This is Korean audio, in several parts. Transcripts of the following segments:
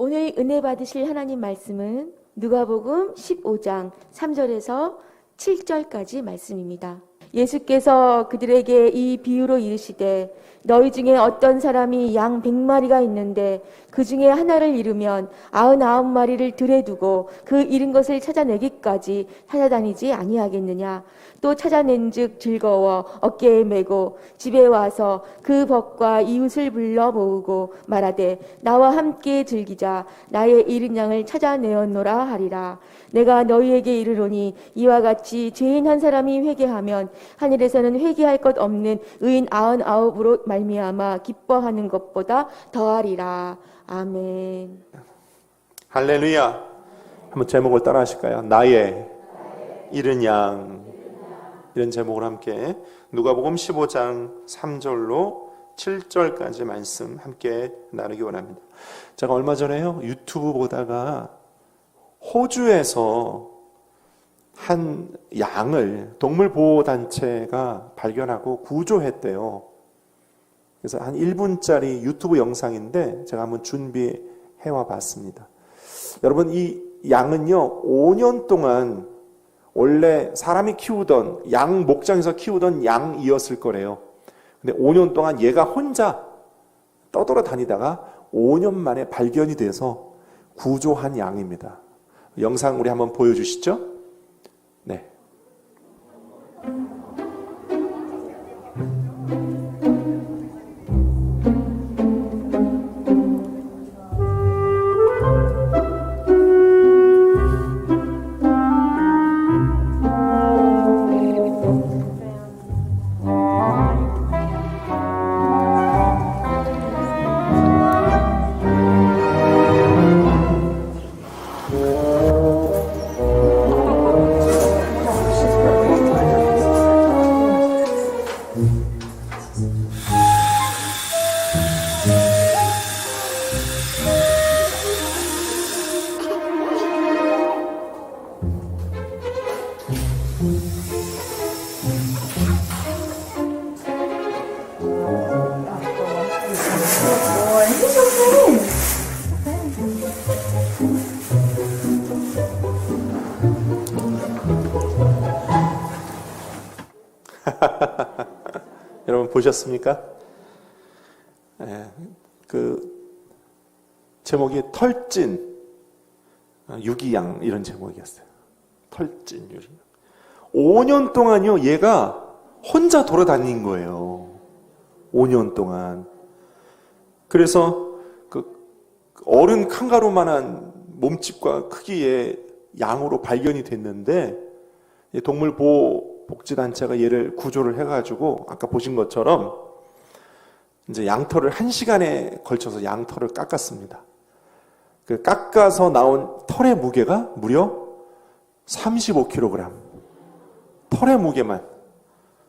오늘 은혜 받으실 하나님 말씀은 누가복음 15장 3절에서 7절까지 말씀입니다. 예수께서 그들에게 이 비유로 이르시되 너희 중에 어떤 사람이 양 100마리가 있는데 그 중에 하나를 잃으면 99마리를 들에 두고 그 잃은 것을 찾아내기까지 찾아다니지 아니하겠느냐. 또 찾아낸즉 즐거워 어깨에 메고 집에 와서 그 벗과 이웃을 불러 모으고 말하되 나와 함께 즐기자. 나의 잃은 양을 찾아내었노라 하리라. 내가 너희에게 이르노니 이와 같이 죄인 한 사람이 회개하면 하늘에서는 회개할 것 없는 의인 99으로 말미암아 기뻐하는 것보다 더하리라. 아멘. 할렐루야. 한번 제목을 따라 하실까요? 나의 잃은 양. 이런 제목을 함께 누가복음 15장 3절로 7절까지 말씀 함께 나누기 원합니다. 제가 얼마 전에요 유튜브 보다가 호주에서 한 양을 동물보호단체가 발견하고 구조했대요. 그래서 한 1분짜리 유튜브 영상인데 제가 한번 준비해와 봤습니다. 여러분, 이 양은요 5년 동안 원래 사람이 키우던 양 목장에서 키우던 양이었을 거래요. 근데 5년 동안 얘가 혼자 떠돌아다니다가 5년 만에 발견이 돼서 구조한 양입니다. 영상 우리 한번 보여주시죠. 네. 여러분 보셨습니까? 그 제목이 털찐 유기양 이런 제목이었어요. 털찐 유기양. 5년 동안요 얘가 혼자 돌아다닌 거예요. 5년 동안. 그래서 그 어른 칸가루만한 몸집과 크기의 양으로 발견이 됐는데 동물보호복지단체가 얘를 구조를 해가지고 아까 보신 것처럼 이제 양털을 1시간에 걸쳐서 양털을 깎았습니다. 그 깎아서 나온 털의 무게가 무려 35kg. 털의 무게만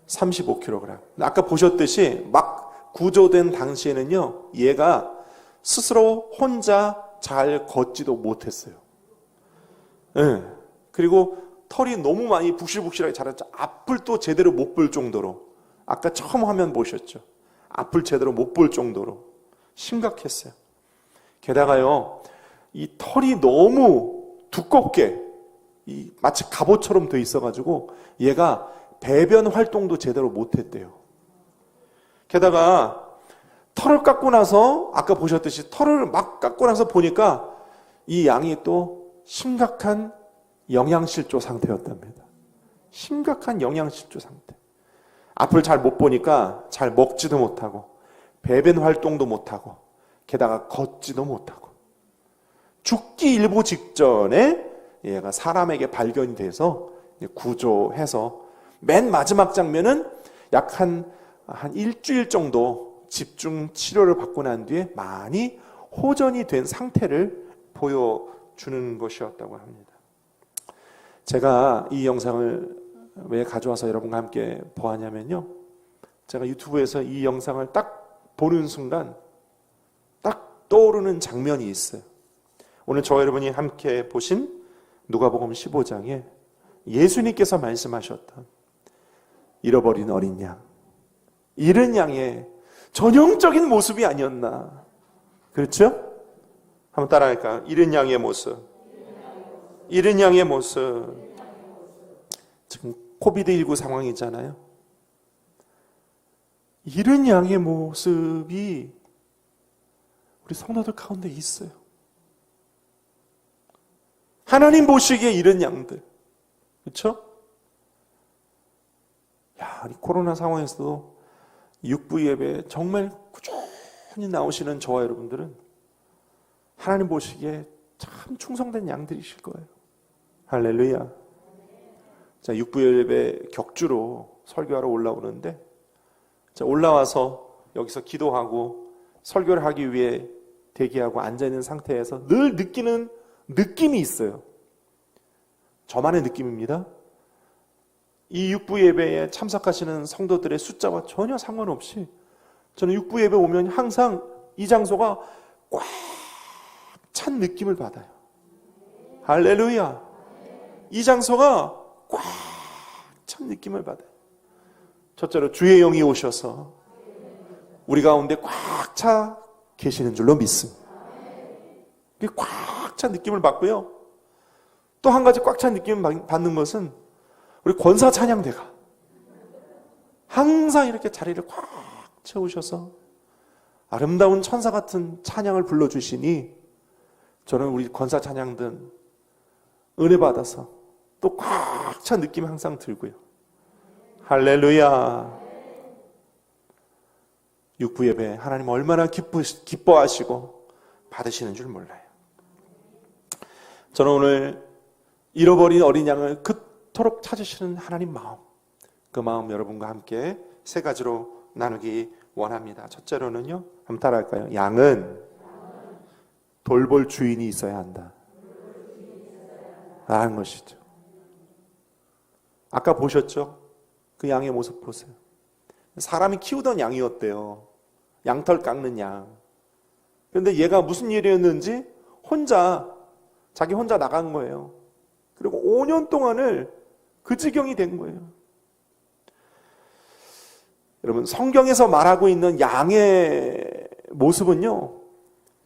35kg. 아까 보셨듯이 막 구조된 당시에는요 얘가 스스로 혼자 잘 걷지도 못했어요. 네. 그리고 털이 너무 많이 북실북실하게 자랐죠. 앞을 또 제대로 못 볼 정도로. 아까 처음 화면 보셨죠. 앞을 제대로 못 볼 정도로 심각했어요. 게다가요 이 털이 너무 두껍게 마치 갑옷처럼 돼 있어가지고 얘가 배변 활동도 제대로 못했대요. 게다가 털을 깎고 나서 아까 보셨듯이 털을 막 깎고 나서 보니까 이 양이 또 심각한 영양실조 상태였답니다. 심각한 영양실조 상태. 앞을 잘 못 보니까 잘 먹지도 못하고 배변 활동도 못하고 게다가 걷지도 못하고 죽기 일보 직전에 얘가 사람에게 발견이 돼서 구조해서 맨 마지막 장면은 약 한 일주일 정도 집중 치료를 받고 난 뒤에 많이 호전이 된 상태를 보여주는 것이었다고 합니다. 제가 이 영상을 왜 가져와서 여러분과 함께 보았냐면요, 제가 유튜브에서 이 영상을 딱 보는 순간 딱 떠오르는 장면이 있어요. 오늘 저와 여러분이 함께 보신 누가복음 15장에 예수님께서 말씀하셨던 잃어버린 어린 양, 잃은 양의 전형적인 모습이 아니었나. 그렇죠? 한번 따라할까요? 잃은 양의 모습. 잃은 양의 모습. 지금 코비드19 상황이잖아요. 잃은 양의 모습이 우리 성도들 가운데 있어요. 하나님 보시기에 잃은 양들. 그렇죠? 야, 이 코로나 상황에서도 육부 예배 정말 꾸준히 나오시는 저와 여러분들은 하나님 보시기에 참 충성된 양들이실 거예요. 할렐루야. 자, 육부 예배 격주로 설교하러 올라오는데, 자, 올라와서 여기서 기도하고 설교를 하기 위해 대기하고 앉아있는 상태에서 늘 느끼는 느낌이 있어요. 저만의 느낌입니다. 이 육부 예배에 참석하시는 성도들의 숫자와 전혀 상관없이 저는 육부 예배 오면 항상 이 장소가 꽉 찬 느낌을 받아요. 할렐루야. 이 장소가 꽉 찬 느낌을 받아요. 첫째로 주의 영이 오셔서 우리 가운데 꽉 차 계시는 줄로 믿습니다. 꽉 찬 느낌을 받고요. 또 한 가지 꽉 찬 느낌을 받는 것은 우리 권사 찬양대가 항상 이렇게 자리를 꽉 채우셔서 아름다운 천사 같은 찬양을 불러주시니 저는 우리 권사 찬양들 은혜 받아서 또 꽉 찬 느낌이 항상 들고요. 할렐루야. 육부 예배 하나님 얼마나 기뻐하시고 받으시는 줄 몰라요. 저는 오늘 잃어버린 어린 양을 그토록 찾으시는 하나님 마음, 그 마음 여러분과 함께 세 가지로 나누기 원합니다. 첫째로는요, 한번 따라할까요? 양은 돌볼 주인이 있어야 한다 라는 것이죠. 아까 보셨죠? 그 양의 모습 보세요. 사람이 키우던 양이었대요. 양털 깎는 양. 그런데 얘가 무슨 일이었는지 자기 혼자 나간 거예요. 그리고 5년 동안을 그 지경이 된 거예요. 여러분, 성경에서 말하고 있는 양의 모습은요,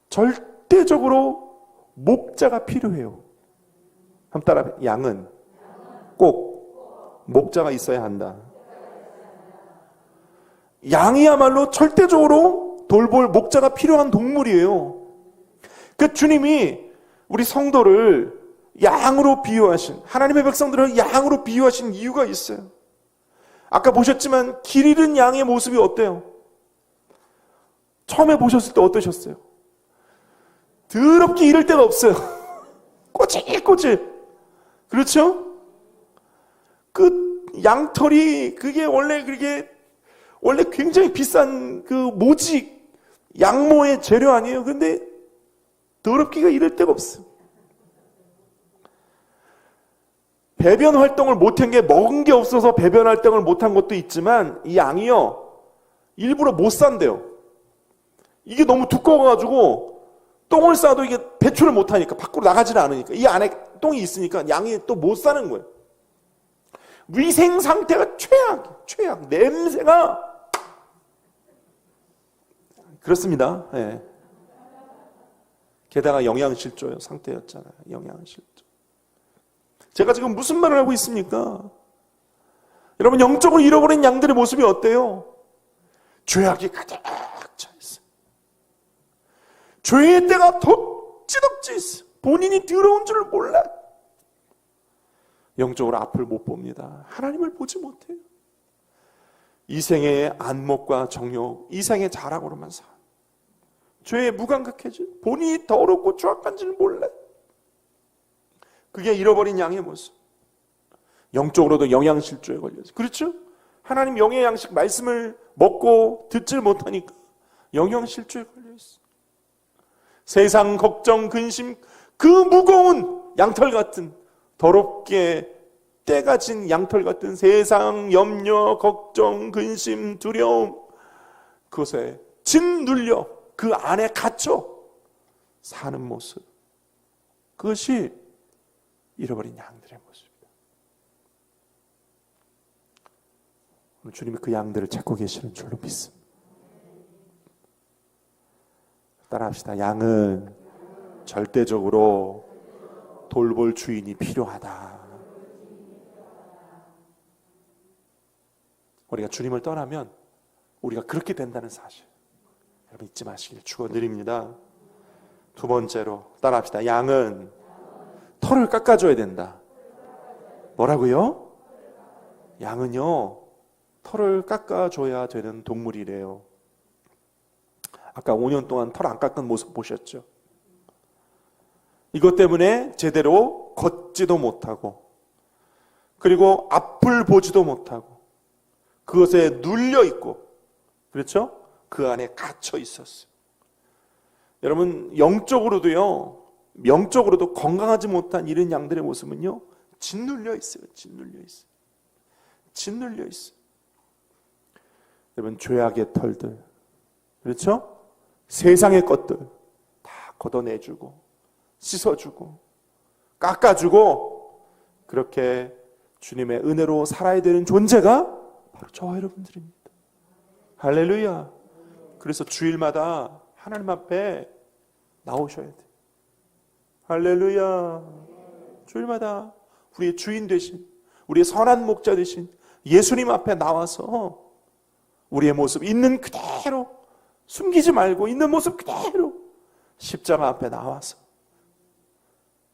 절대적으로 목자가 필요해요. 한번 따라, 양은 꼭 목자가 있어야 한다. 양이야말로 절대적으로 돌볼 목자가 필요한 동물이에요. 그 주님이 우리 성도를 양으로 비유하신, 하나님의 백성들을 양으로 비유하신 이유가 있어요. 아까 보셨지만 길 잃은 양의 모습이 어때요? 처음에 보셨을 때 어떠셨어요? 더럽게 잃을 데가 없어요. 꼬질꼬질. 그렇죠? 그 양털이 그게 원래 굉장히 비싼 그 모직 양모의 재료 아니에요. 근데 더럽기가 이럴 데가 없어요. 배변 활동을 못한 게 먹은 게 없어서 배변 활동을 못한 것도 있지만 이 양이요, 일부러 못 산대요. 이게 너무 두꺼워가지고 똥을 싸도 이게 배출을 못하니까, 밖으로 나가지를 않으니까, 이 안에 똥이 있으니까 양이 또 못 사는 거예요. 위생 상태가 최악. 냄새가 그렇습니다. 네. 게다가 영양실조 상태였잖아요. 영양실조. 제가 지금 무슨 말을 하고 있습니까? 여러분, 영적으로 잃어버린 양들의 모습이 어때요? 죄악이 가득 차 있어요. 죄의 때가 덕지덕지 있어요. 본인이 더러운 줄을 몰라. 영적으로 앞을 못 봅니다. 하나님을 보지 못해요. 이 생의 안목과 정욕, 이 생의 자랑으로만 사. 죄에 무감각해져. 본인이 더럽고 추악한지를 몰라. 그게 잃어버린 양의 모습. 영적으로도 영양실조에 걸려서. 그렇죠? 하나님 영의 양식 말씀을 먹고 듣질 못하니까 영양실조에 걸려있어. 세상 걱정, 근심, 그 무거운 양털 같은, 더럽게 때가 진 양털 같은 세상 염려, 걱정, 근심, 두려움, 그것에 짓눌려 그 안에 갇혀 사는 모습. 그것이 잃어버린 양들의 모습입니다. 오늘 주님이 그 양들을 찾고 계시는 줄로 믿습니다. 따라합시다. 양은 절대적으로 돌볼 주인이 필요하다. 우리가 주님을 떠나면 우리가 그렇게 된다는 사실 여러분 잊지 마시길 축원드립니다. 두 번째로 따라합시다. 양은 털을 깎아줘야 된다. 뭐라고요? 양은요 털을 깎아줘야 되는 동물이래요. 아까 5년 동안 털 안 깎은 모습 보셨죠? 이것 때문에 제대로 걷지도 못하고 그리고 앞을 보지도 못하고 그것에 눌려 있고 그렇죠? 그 안에 갇혀 있었어요. 여러분 영적으로도 건강하지 못한 이런 양들의 모습은요 짓눌려 있어요. 짓눌려 있어요. 여러분 죄악의 털들 그렇죠? 세상의 것들 다 걷어내주고 씻어주고 깎아주고 그렇게 주님의 은혜로 살아야 되는 존재가 바로 저와 여러분들입니다. 할렐루야. 그래서 주일마다 하나님 앞에 나오셔야 돼요. 할렐루야. 주일마다 우리의 주인 되신 우리의 선한 목자 되신 예수님 앞에 나와서 우리의 모습 있는 그대로 숨기지 말고 있는 모습 그대로 십자가 앞에 나와서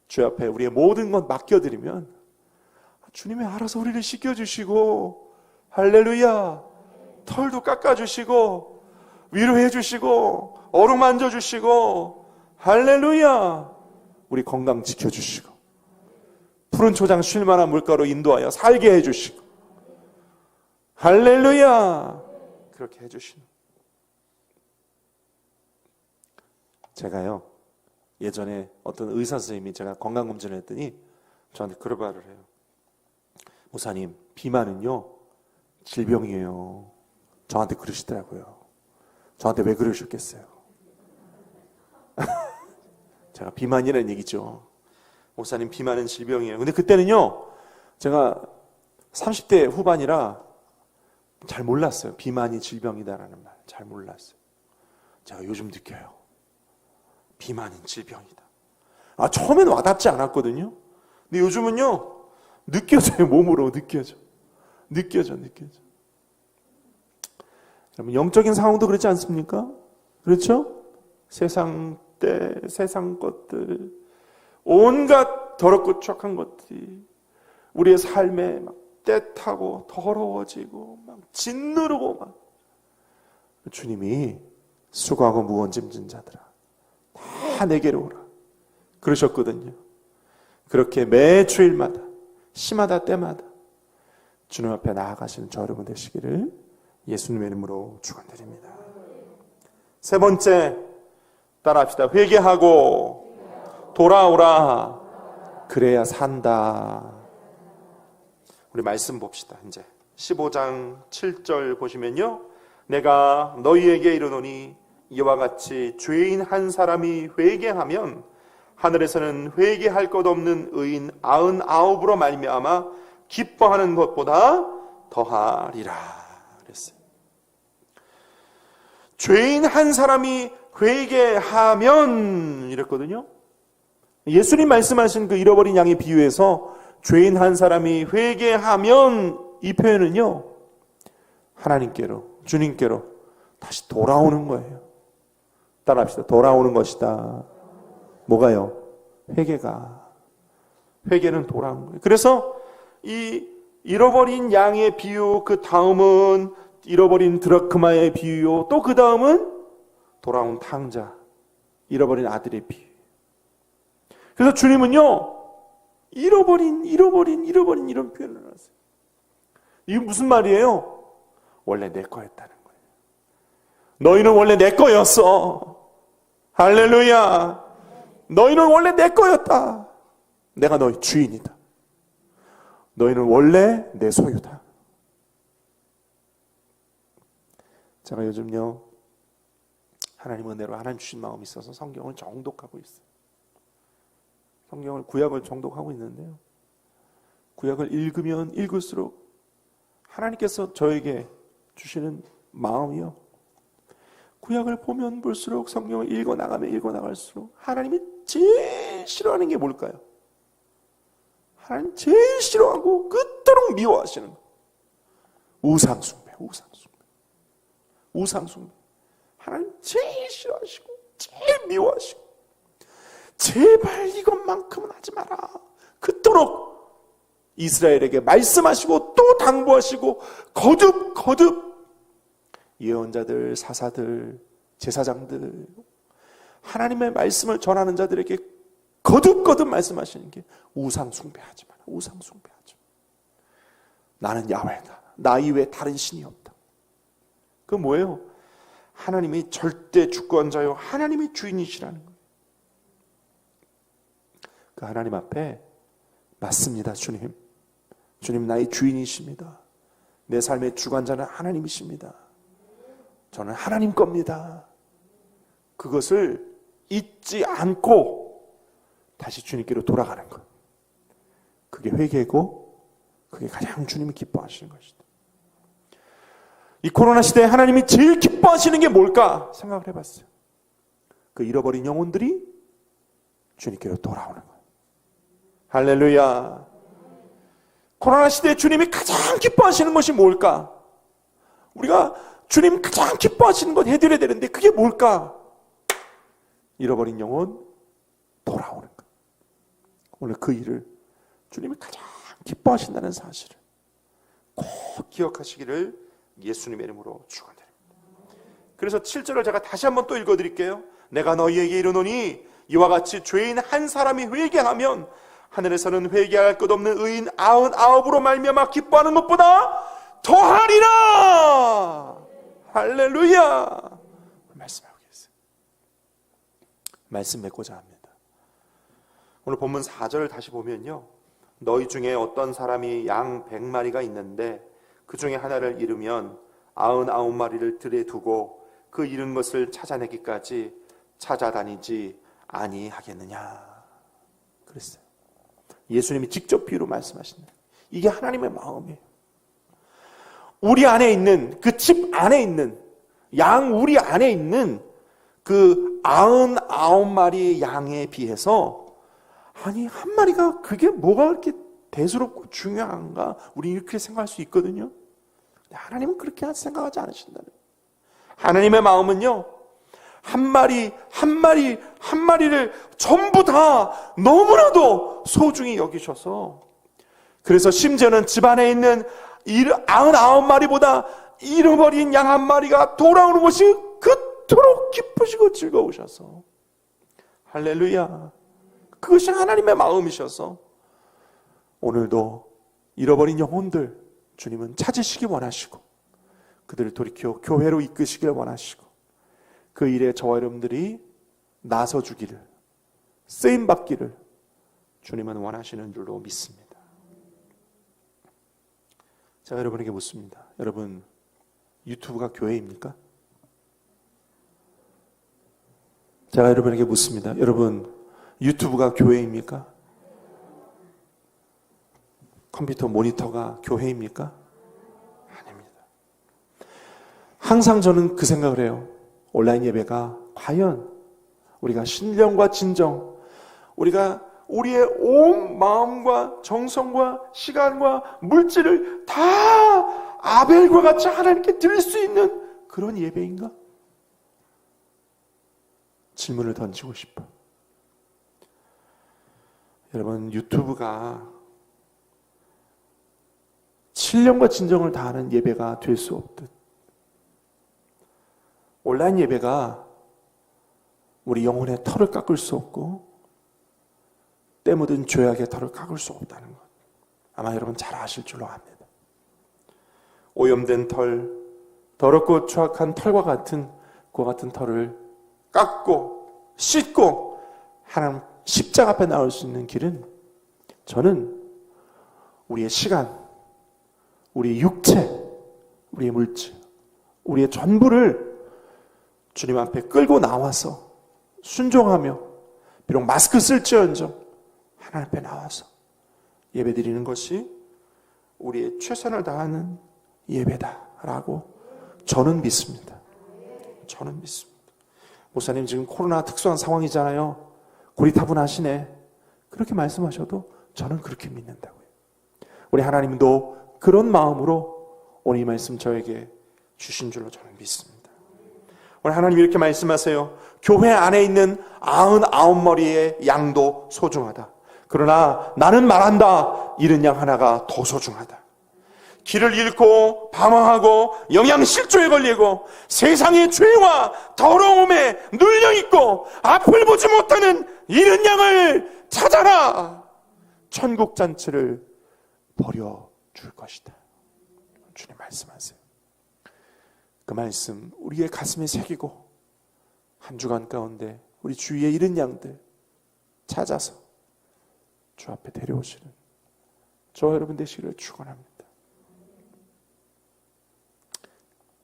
주 앞에 우리의 모든 것 맡겨드리면 주님이 알아서 우리를 씻겨주시고 할렐루야 털도 깎아주시고 위로해주시고 어루만져주시고 할렐루야 우리 건강 지켜주시고 푸른 초장 쉴만한 물가로 인도하여 살게 해주시고 할렐루야 그렇게 해주시는 제가요 예전에 어떤 의사 선생님이 제가 건강검진을 했더니 저한테 그런 말을 해요. 목사님 비만은요 질병이에요. 저한테 그러시더라고요. 저한테 왜 그러셨겠어요? 제가 비만이라는 얘기죠. 목사님 비만은 질병이에요. 근데 그때는요 제가 30대 후반이라 잘 몰랐어요. 비만이 질병이다라는 말 잘 몰랐어요. 제가 요즘 느껴요. 비만은 질병이다. 처음엔 와닿지 않았거든요. 근데 요즘은요 느껴져요. 몸으로 느껴져. 여러분 영적인 상황도 그렇지 않습니까? 그렇죠? 세상 때 세상 것들 온갖 더럽고 추악한 것들이 우리의 삶에 막 때타고 더러워지고 막 짓누르고 막 주님이 수고하고 무거운 짐진 자들아 다 내게로 오라 그러셨거든요. 그렇게 매 주일마다 시마다 때마다 주님 앞에 나아가시는 저 여러분 되시기를 예수님의 이름으로 축원드립니다. 세 번째 따라합시다. 회개하고 돌아오라 그래야 산다. 우리 말씀 봅시다. 이제 15장 7절 보시면요 내가 너희에게 이르노니 이와 같이 죄인 한 사람이 회개하면 하늘에서는 회개할 것 없는 의인 99으로 말미암아 기뻐하는 것보다 더하리라 그랬어요. 죄인 한 사람이 회개하면 이랬거든요. 예수님 말씀하신 그 잃어버린 양의 비유에서 죄인 한 사람이 회개하면 이 표현은요 하나님께로 주님께로 다시 돌아오는 거예요. 따라합시다. 돌아오는 것이다. 뭐가요? 회개는 돌아오는 거예요. 그래서 이 잃어버린 양의 비유 그 다음은 잃어버린 드라크마의 비유요 또 그 다음은 돌아온 탕자 잃어버린 아들의 비유. 그래서 주님은요 잃어버린 이런 표현을 하세요. 이게 무슨 말이에요? 원래 내 거였다는 거예요. 너희는 원래 내 거였어. 할렐루야. 너희는 원래 내 거였다. 내가 너희 주인이다. 너희는 원래 내 소유다. 제가 요즘요 하나님 은혜로 하나님 주신 마음이 있어서 성경을 정독하고 있어요. 성경을 구약을 정독하고 있는데요. 구약을 읽으면 읽을수록 하나님께서 저에게 주시는 마음이요. 구약을 보면 볼수록 성경을 읽어나가면 읽어나갈수록 하나님이 제일 싫어하는 게 뭘까요? 하나님 제일 싫어하고 그토록 미워하시는 거. 우상숭배. 하나님 제일 싫어하시고 제일 미워하시고 제발 이것만큼은 하지 마라. 그토록 이스라엘에게 말씀하시고 또 당부하시고 거듭 예언자들, 사사들, 제사장들, 하나님의 말씀을 전하는 자들에게 거듭 말씀하시는 게 우상숭배하지 마라. 우상숭배하지 마라. 나는 야훼다. 나 이외에 다른 신이 없다. 그 뭐예요? 하나님이 절대 주권자요 하나님이 주인이시라는 거예요. 그 하나님 앞에 맞습니다. 주님 나의 주인이십니다. 내 삶의 주관자는 하나님이십니다. 저는 하나님 겁니다. 그것을 잊지 않고 다시 주님께로 돌아가는 것. 그게 회개고 그게 가장 주님이 기뻐하시는 것이다. 이 코로나 시대에 하나님이 제일 기뻐하시는 게 뭘까 생각을 해봤어요. 그 잃어버린 영혼들이 주님께로 돌아오는 것. 할렐루야. 코로나 시대에 주님이 가장 기뻐하시는 것이 뭘까? 우리가 주님 가장 기뻐하시는 것 해드려야 되는데 그게 뭘까? 잃어버린 영혼 돌아오는 것. 오늘 그 일을 주님이 가장 기뻐하신다는 사실을 꼭 기억하시기를 예수님의 이름으로 축원드립니다. 그래서 7절을 제가 다시 한번 또 읽어드릴게요. 내가 너희에게 이르노니 이와 같이 죄인 한 사람이 회개하면 하늘에서는 회개할 것 없는 의인 99으로 말미암아 기뻐하는 것보다 더하리라. 할렐루야. 말씀하고 계세요. 말씀 맺고자 합니다. 오늘 본문 4절을 다시 보면요, 너희 중에 어떤 사람이 양 100마리가 있는데 그 중에 하나를 잃으면 99마리를 들에 두고 그 잃은 것을 찾아내기까지 찾아다니지 아니하겠느냐 그랬어요. 예수님이 직접 비유로 말씀하신다. 이게 하나님의 마음이에요. 우리 안에 있는, 그 집 안에 있는, 우리 안에 있는 그 99마리의 양에 비해서, 아니, 한 마리가 그게 뭐가 그렇게 대수롭고 중요한가? 우리 이렇게 생각할 수 있거든요. 근데 하나님은 그렇게 생각하지 않으신다는 거예요. 하나님의 마음은요, 한 마리를 전부 다 너무나도 소중히 여기셔서, 그래서 심지어는 집안에 있는 99마리보다 잃어버린 양 한 마리가 돌아오는 것이 그토록 기쁘시고 즐거우셔서, 할렐루야, 그것이 하나님의 마음이셔서 오늘도 잃어버린 영혼들 주님은 찾으시기 원하시고 그들을 돌이켜 교회로 이끄시길 원하시고 그 일에 저와 여러분들이 나서주기를, 쓰임받기를 주님은 원하시는 줄로 믿습니다. 제가 여러분에게 묻습니다. 여러분, 유튜브가 교회입니까? 제가 여러분에게 묻습니다. 여러분, 유튜브가 교회입니까? 컴퓨터 모니터가 교회입니까? 아닙니다. 항상 저는 그 생각을 해요. 온라인 예배가 과연 우리가 신령과 진정, 우리가 우리의 온 마음과 정성과 시간과 물질을 다 아벨과 같이 하나님께 드릴 수 있는 그런 예배인가? 질문을 던지고 싶어. 여러분, 유튜브가 신령과 진정을 다하는 예배가 될 수 없듯 온라인 예배가 우리 영혼의 털을 깎을 수 없고 때 묻은 죄악의 털을 깎을 수 없다는 것, 아마 여러분 잘 아실 줄로 압니다. 오염된 털, 더럽고 추악한 털과 같은 그와 같은 털을 깎고 씻고 하나님 십자가 앞에 나올 수 있는 길은, 저는 우리의 시간, 우리의 육체, 우리의 물질, 우리의 전부를 주님 앞에 끌고 나와서 순종하며, 비록 마스크 쓸지언정 하나님 앞에 나와서 예배드리는 것이 우리의 최선을 다하는 예배다라고 저는 믿습니다. 저는 믿습니다. 목사님, 지금 코로나 특수한 상황이잖아요. 고리타분하시네. 그렇게 말씀하셔도 저는 그렇게 믿는다고요. 우리 하나님도 그런 마음으로 오늘 이 말씀 저에게 주신 줄로 저는 믿습니다. 오늘 하나님이 이렇게 말씀하세요. 교회 안에 있는 99머리의 양도 소중하다. 그러나 나는 말한다. 잃은 양 하나가 더 소중하다. 길을 잃고 방황하고 영양실조에 걸리고 세상의 죄와 더러움에 눌려있고 앞을 보지 못하는 잃은 양을 찾아라. 천국 잔치를 벌여줄 것이다. 주님 말씀하세요. 그 말씀 우리의 가슴에 새기고 한 주간 가운데 우리 주위의 잃은 양들 찾아서 주 앞에 데려오시는 저와 여러분 되시기를 축원합니다.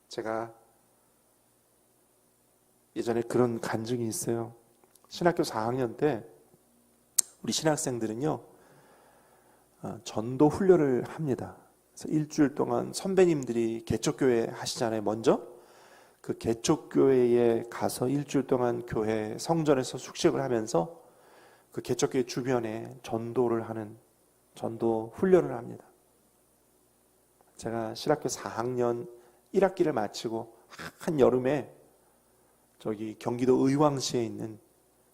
제가 예전에 그런 간증이 있어요. 신학교 4학년 때 우리 신학생들은요 전도 훈련을 합니다. 그래서 일주일 동안 선배님들이 개척교회 하시잖아요. 먼저 그 개척교회에 가서 일주일 동안 교회 성전에서 숙식을 하면서 그 개척교회 주변에 전도를 하는 전도 훈련을 합니다. 제가 신학교 4학년 1학기를 마치고 한 여름에 저기 경기도 의왕시에 있는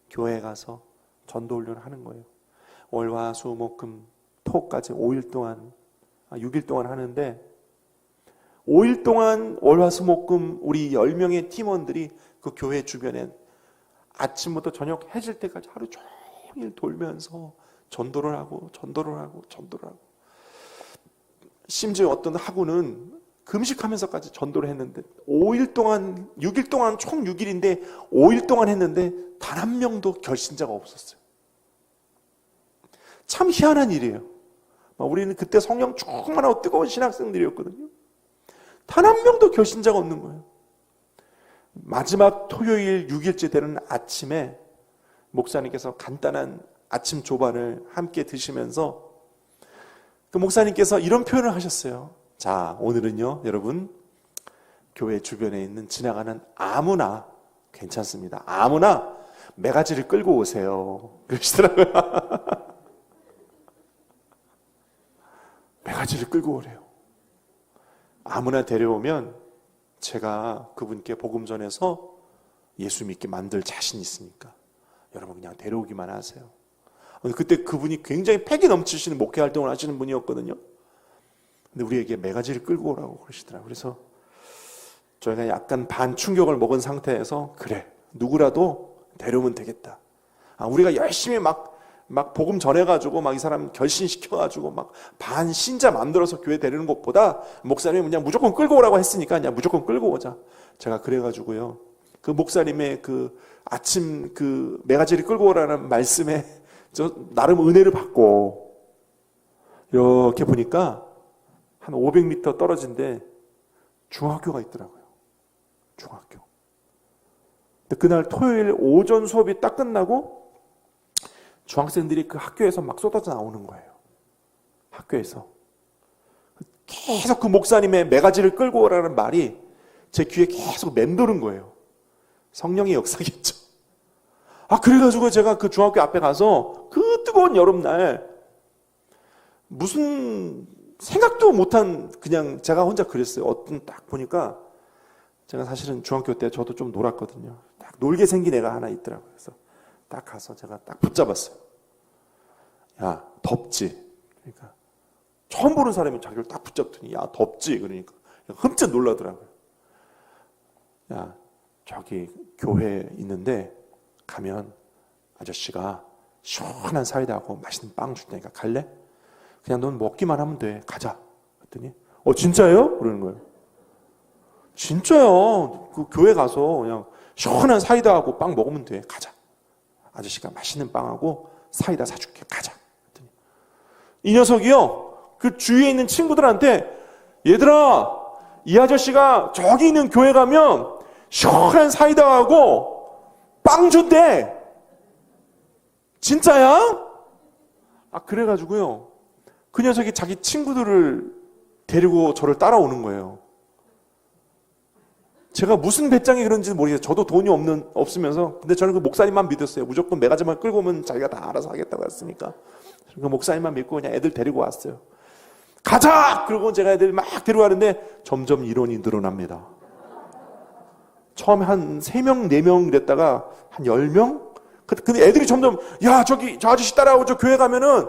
교회에 가서 전도 훈련을 하는 거예요. 월, 화, 수, 목, 금, 토까지 5일 동안 6일 동안 하는데 5일 동안 월, 화, 수, 목, 금 우리 10명의 팀원들이 그 교회 주변에 아침부터 저녁 해질 때까지 하루 종일 돌면서 전도를 하고 심지어 어떤 학우는 금식하면서까지 전도를 했는데 5일 동안 6일 동안 총 6일인데 5일 동안 했는데 단 한 명도 결신자가 없었어요. 참 희한한 일이에요. 우리는 그때 성령 충만하고 뜨거운 신학생들이었거든요. 단 한 명도 결신자가 없는 거예요. 마지막 토요일 6일째 되는 아침에 목사님께서 간단한 아침 조반을 함께 드시면서 그 목사님께서 이런 표현을 하셨어요. 자, 오늘은요, 여러분, 교회 주변에 있는 지나가는 아무나 괜찮습니다. 아무나 매가지를 끌고 오세요. 그러시더라고요. 매가지를 끌고 오래요. 아무나 데려오면 제가 그분께 복음 전해서 예수 믿게 만들 자신 있으니까 여러분 그냥 데려오기만 하세요. 그때 그분이 굉장히 패기 넘치시는 목회 활동을 하시는 분이었거든요. 근데 우리에게 매가지를 끌고 오라고 그러시더라고요. 그래서 저희가 약간 반 충격을 먹은 상태에서 그래, 누구라도 데려오면 되겠다. 우리가 열심히 막 복음 전해가지고 막 이 사람 결신시켜가지고 막 반 신자 만들어서 교회 데리는 것보다 목사님이 그냥 무조건 끌고 오라고 했으니까 그냥 무조건 끌고 오자. 제가 그래가지고요. 그 목사님의 그 아침 그 매가지를 끌고 오라는 말씀에 저 나름 은혜를 받고 이렇게 보니까 한 500m 떨어진데 중학교가 있더라고요. 중학교. 근데 그날 토요일 오전 수업이 딱 끝나고 중학생들이 그 학교에서 막 쏟아져 나오는 거예요. 학교에서. 계속 그 목사님의 매가지를 끌고 오라는 말이 제 귀에 계속 맴도는 거예요. 성령의 역사겠죠. 그래가지고 제가 그 중학교 앞에 가서 그 뜨거운 여름날 무슨 생각도 못한 그냥 제가 혼자 그랬어요. 어떤 딱 보니까 제가 사실은 중학교 때 저도 좀 놀았거든요. 딱 놀게 생긴 애가 하나 있더라고요. 그래서 딱 가서 제가 딱 붙잡았어요. 야, 덥지? 그러니까 처음 보는 사람이 자기를 딱 붙잡더니 야, 덥지? 그러니까 흠쩍 놀라더라고요. 야, 저기 교회 있는데 가면 아저씨가 시원한 사이다하고 맛있는 빵 준다니까 갈래? 그냥 넌 먹기만 하면 돼. 가자. 그랬더니 진짜예요? 그러는 거예요. 진짜요. 그 교회 가서 그냥 시원한 사이다하고 빵 먹으면 돼. 가자. 아저씨가 맛있는 빵하고 사이다 사줄게. 가자. 그랬더니 이 녀석이요. 그 주위에 있는 친구들한테 얘들아, 이 아저씨가 저기 있는 교회 가면 시원한 사이다하고 빵 준대. 진짜야? 그래가지고요. 그 녀석이 자기 친구들을 데리고 저를 따라오는 거예요. 제가 무슨 배짱이 그런지 모르겠어요. 저도 돈이 없으면서. 근데 저는 그 목사님만 믿었어요. 무조건 매가지만 끌고 오면 자기가 다 알아서 하겠다고 했으니까. 그 목사님만 믿고 그냥 애들 데리고 왔어요. 가자! 그러고 제가 애들 막 데려가는데 점점 인원이 늘어납니다. 처음에 한 3명, 4명 이랬다가 한 10명? 근데 애들이 점점, 야, 저 아저씨 따라오고 저 교회 가면은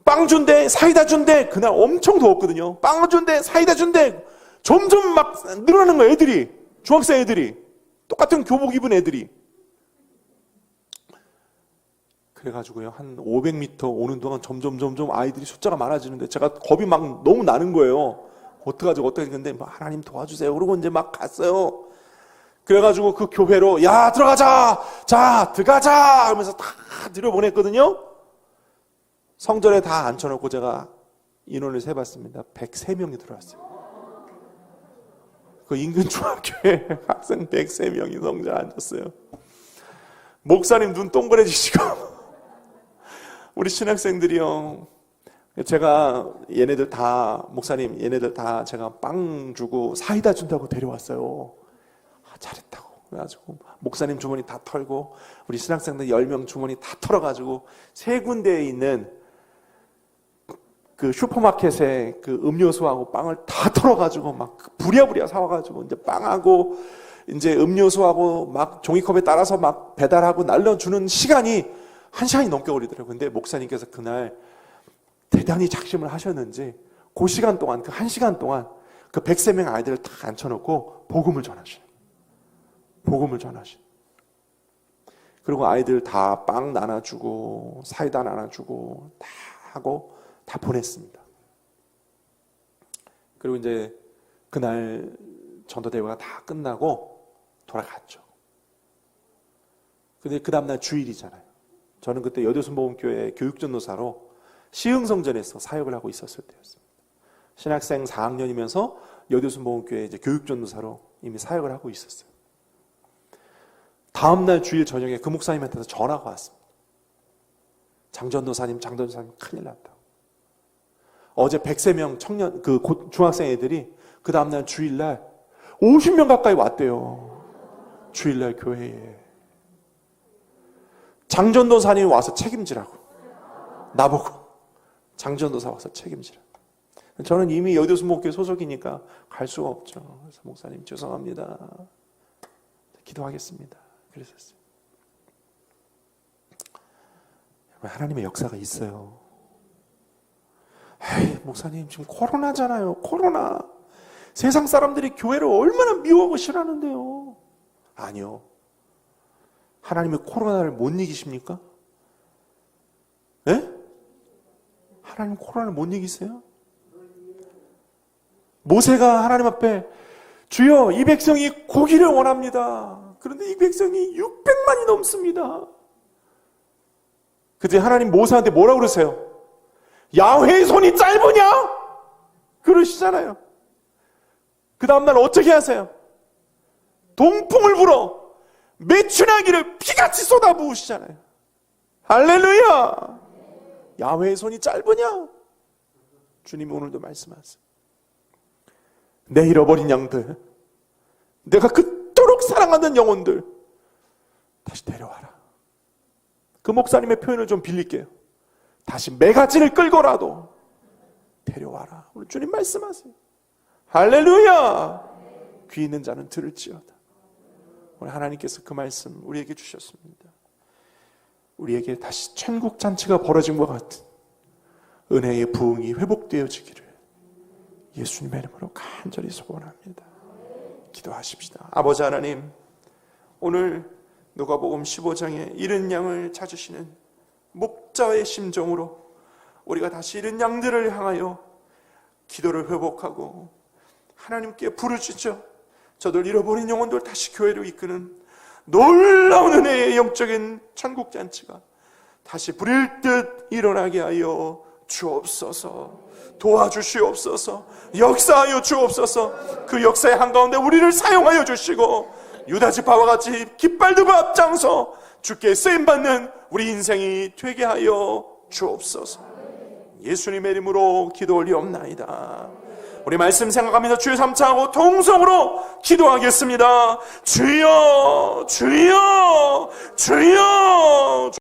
빵 준대, 사이다 준대. 그날 엄청 더웠거든요. 빵 준대, 사이다 준대. 점점 막 늘어나는 거예요, 애들이. 중학생 애들이. 똑같은 교복 입은 애들이. 그래가지고요, 한 500m 오는 동안 점점 아이들이 숫자가 많아지는데 제가 겁이 막 너무 나는 거예요. 어떡하지. 근데 막 하나님 도와주세요. 그러고 이제 막 갔어요. 그래가지고 그 교회로, 야, 들어가자! 자, 들어가자! 하면서 다 들여보냈거든요. 성전에 다 앉혀놓고 제가 인원을 세봤습니다. 103명이 들어왔어요. 그 인근 중학교에 학생 103명이 성전에 앉았어요. 목사님 눈 동그래지시고 우리 신학생들이요, 제가 얘네들 다, 목사님 얘네들 다 제가 빵 주고 사이다 준다고 데려왔어요. 잘했다고. 그래가지고 목사님 주머니 다 털고 우리 신학생들 10명 주머니 다 털어가지고 3군데에 있는 그 슈퍼마켓에 그 음료수하고 빵을 다 털어가지고 막 부랴부랴 사와가지고 이제 빵하고 이제 음료수하고 막 종이컵에 따라서 막 배달하고 날려주는 시간이 1시간이 넘게 걸리더라고요. 근데 목사님께서 그날 대단히 작심을 하셨는지 그 시간 동안, 그 1시간 동안 그 103명 아이들을 다 앉혀놓고 복음을 전하시는. 그리고 아이들 다 빵 나눠주고 사이다 나눠주고 다 하고 다 보냈습니다. 그리고 이제 그날 전도대회가 다 끝나고 돌아갔죠. 근데 그 다음날 주일이잖아요. 저는 그때 여대순복음교회 교육전도사로 시흥성전에서 사역을 하고 있었을 때였습니다. 신학생 4학년이면서 여대순복음교회 이제 교육전도사로 이미 사역을 하고 있었어요. 다음날 주일 저녁에 그 목사님한테서 전화가 왔습니다. 장전도사님 큰일 났다고. 어제 103명 청년, 중학생 애들이 그 다음날 주일날 50명 가까이 왔대요. 주일날 교회에. 장전도사님이 와서 책임지라고. 나보고. 장전도사 와서 책임지라고. 저는 이미 여대순복음교회 소속이니까 갈 수가 없죠. 그래서 목사님 죄송합니다. 기도하겠습니다. 그랬었어요. 하나님의 역사가 있어요. 에이, 목사님 지금 코로나잖아요. 코로나. 세상 사람들이 교회를 얼마나 미워하고 싫어하는데요. 아니요. 하나님의 코로나를 못 이기십니까? 예? 하나님 코로나를 못 이기세요? 모세가 하나님 앞에 주여 이 백성이 고기를 원합니다. 그런데 이 백성이 600만이 넘습니다. 그때 하나님 모세한테 뭐라고 그러세요? 야훼의 손이 짧으냐? 그러시잖아요. 그 다음날 어떻게 하세요? 동풍을 불어 메추라기를 피같이 쏟아부으시잖아요. 할렐루야! 야훼의 손이 짧으냐? 주님이 오늘도 말씀하세요. 내 잃어버린 양들, 내가 그토록 사랑하는 영혼들 다시 데려와라. 그 목사님의 표현을 좀 빌릴게요. 다시 매가지를 끌고라도 데려와라. 오늘 주님 말씀하세요. 할렐루야! 귀 있는 자는 들을지어다. 오늘 하나님께서 그 말씀 우리에게 주셨습니다. 우리에게 다시 천국 잔치가 벌어진 것 같은 은혜의 부흥이 회복되어지기를 예수님의 이름으로 간절히 소원합니다. 기도하십시다. 아버지 하나님, 오늘 누가복음 15장에 잃은 양을 찾으시는 목자의 심정으로 우리가 다시 잃은 양들을 향하여 기도를 회복하고 하나님께 부르짖어 저들 잃어버린 영혼들 다시 교회로 이끄는 놀라운 은혜의 영적인 천국잔치가 다시 불일 듯 일어나게 하여 주옵소서. 도와주시옵소서. 역사하여 주옵소서. 그 역사의 한가운데 우리를 사용하여 주시고 유다지파와 같이 깃발 들고 앞장서 주께 쓰임받는 우리 인생이 되게 하여 주옵소서. 예수님의 이름으로 기도 올리옵나이다. 우리 말씀 생각하면서 주여 삼차하고 통성으로 기도하겠습니다. 주여, 주여, 주여.